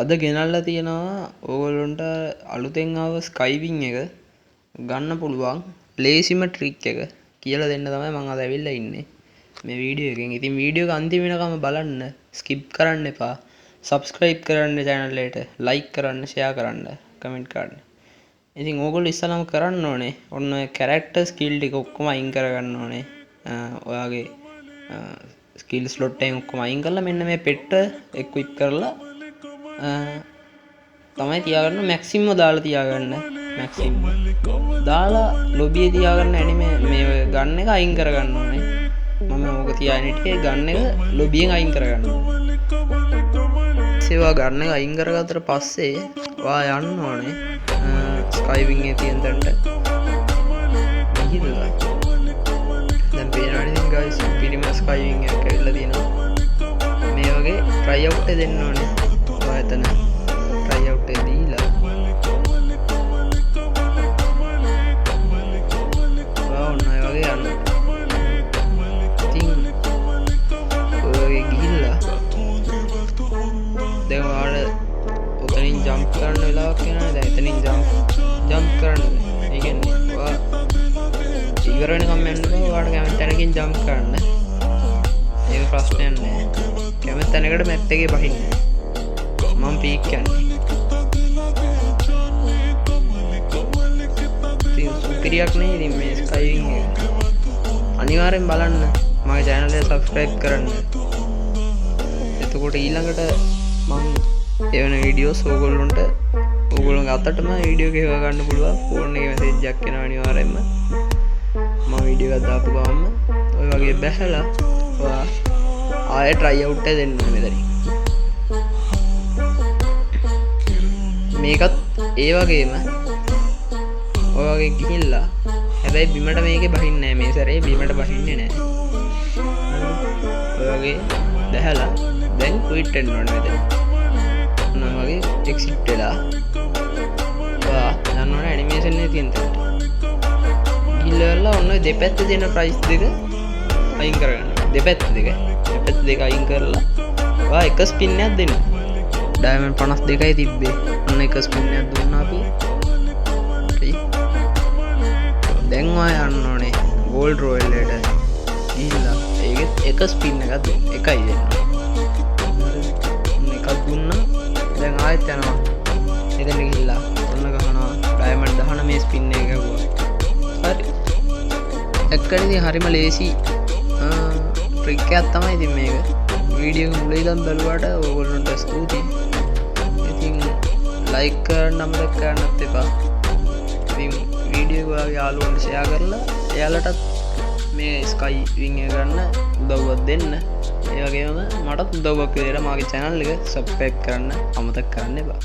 අද ගෙනල්ලා තියෙනවා ඕගොල්ලන්ට අලුතෙන් ආව ස්කයිවිං එක ගන්න පුළුවන් ලේසිම ට්‍රික් එක කියලා දෙන්න තමයි මම අද ඇවිල්ලා ඉන්නේ මේ වීඩියෝ එකෙන්. ඉතින් වීඩියෝ එක අන්තිම වෙනකම් බලන්න, ස්කිප් කරන්න එපා. සබ්ස්ක්‍රයිබ් කරන්න channel එකට, like කරන්න, share කරන්න, comment කරන්න. ඉතින් ඕගොල්ලෝ ඉස්සලම කරන්න ඕනේ ඔන්න ඔය character skill ටික ඔක්කොම අයින් කරගන්න ඕනේ. ඔයාගේ skill slot එකෙන් ඔක්කොම අයින් කරලා මෙන්න මේ pet equip කරලා තමයි තියාගන්න. මැක්සිමම් දාලා තියාගන්න. මැක්සිමම් දාලා ලොබියේ තියාගන්න. ඇනිමේ මේ ගන්න එක අයින් කරගන්න ඕනේ. මම ඕක තියාගෙන හිටියේ ගන්න එක ලොබියෙන් අයින් කරගන්න ඕනේ. ඒවා ගන්න එක අයින් කරගත්තට පස්සේ ඔයා යන්න ඕනේ ස්කයිවිං එකේ තියෙන තැනට. ගිහිල්ලා දැන් පේනවනේ ඉතින් guys පිරිම ස්කයිවිං එකක් ඇවිල්ලා තියෙනවා. මේ වගේ try out එක දෙන්න ඕනේ. ඔයා එතන try out එක දීලා ඔන්න ඔය වගේ යන්න. ඉතින් ඔය ගිහිල්ලා දැන් ඔයාලා ඔතනින් ජම්ප් කරන්න වෙලාවක් යනවා. දැන් එතනින් ජම්ප් කරන්න. ඒ කියන්නේ ඔයා ඉවර වෙනකම් යන්න බෑ. ඔයාලට කැමති තැනකින් ජම්ප් කරන්න. ඒක ප්‍රශ්නයක් නෑ. කැමති තැනකට මැප් එකේ බහින්න. මම පීක් යන්නේ. ඉතින් සුපිරියක් නේ ඉතින් මේ ස්කයිවිං එක. අනිවාර්යෙන් බලන්න. මගේ channel එක subscribe කරන්න. එතකොට ඊළඟට මම එවන වීඩියෝස් ඕගොල්ලන්ගේ අතටම වීඩියෝ එක හොයා ගන්න පුළුවන්. ෆෝන් එකේ මැසේජ් එකක් එනවා අනිවාර්යෙන්ම. මම වීඩියෝ එකක් දාපු ගමන් ඔය වගේ බැහැලා ඔයා ආයෙ try out එක දෙන්න ඕනේ මෙතනින්. මේකත් ඒ වගේම ඔය වගේ ගිහිල්ලා හැබැයි බිමට මේකේ බහින්නේ නැහැ. මේ සැරේ බිමට බහින්නේ නැහැ. ඔය වගේ දැහැලා දැන් quit වෙන්න ඕනේ මෙතන. ඔන්න වගේ exit වෙලා ඔයා යන්න ඕනේ ඇනිමේෂන් එකේ තියෙන තැනට. ගිහිල්ලා ඔන්න දෙපැත්තේ තියෙන ප්‍රයිස් දෙක අයින් කරගන්න. දෙපැත්ත දෙක අයින් කරලා ඔයා එක ස්පින් එකක් දෙන්න. ඩයමන්ඩ් 52යි තිබ්බේ. ඔන්න එක ස්පින් එකක් දුන්නා අපි. හරි. දැන් ඔයා යන්න ඕනේ ගෝල්ඩ් රොයල් එකට. ගිහිල්ලා ඒකෙත් එක ස්පින් එකක් දෙන්න. එකයි දෙන්න. ඔන්න එකක් දුන්නා. දැන් ආයෙත් යනවා. එතන ගිහිල්ලා ඔන්න ගහනවා ඩයමන්ඩ් 19 ස්පින් එක ගහුවා. හරි. එක්කනේ ඉතින් හරිම ලේසි ට්‍රික් එකක් තමයි ඉතින් මේක. වීඩියෝ එක මුලින් ඉඳන් බලුවාට ඕගොල්ලන්ට ස්තුතියි. ඉතින් ලයික් කරන්න අමතක කරන්නත් එපා. ඉතින් වීඩියෝ එක ඔයාගේ යාළුවන්ට ෂෙයා කරලා එයාලටත් මේ ස්කයිවිං එක ගන්න උදව්වක් දෙන්න. ඒ වගේම මටත් උදව්වක් වෙලා මාගේ channel එක subscribe කරන්න අමතක කරන්න එපා.